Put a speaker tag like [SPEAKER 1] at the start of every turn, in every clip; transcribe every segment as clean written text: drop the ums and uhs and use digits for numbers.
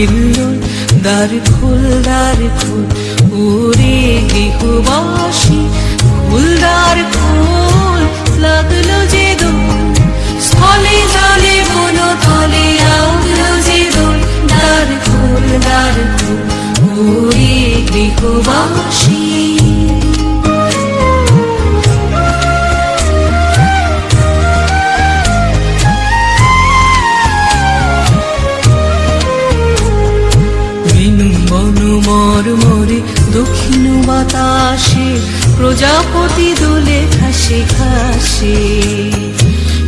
[SPEAKER 1] হিল্লোল, দ্বার খোল ওরে গৃহবাসী, ফুলদার খোল, লাগলো যে দোল, স্থলে জলে বন তলে লাগলো যে দোল, দ্বার খোল ওরে গৃহবাসী। মরমরে দক্ষিণ বাতাসে প্রজাপতি দোলে ঘাসে ঘাসে,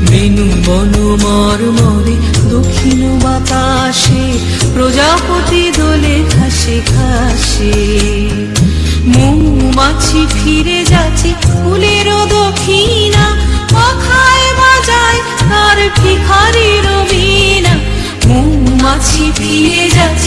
[SPEAKER 1] বেনু বন মরমরে দক্ষিণ বাতাসে প্রজাপতি দোলে ঘাসে ঘাসে। মৌমাছি ফিরে যাচ্ছে ফুলের দক্ষিণা, পাখায় বাজায় তার ভিখারির বীণা। মৌমাছি ফিরে যাচ্ছে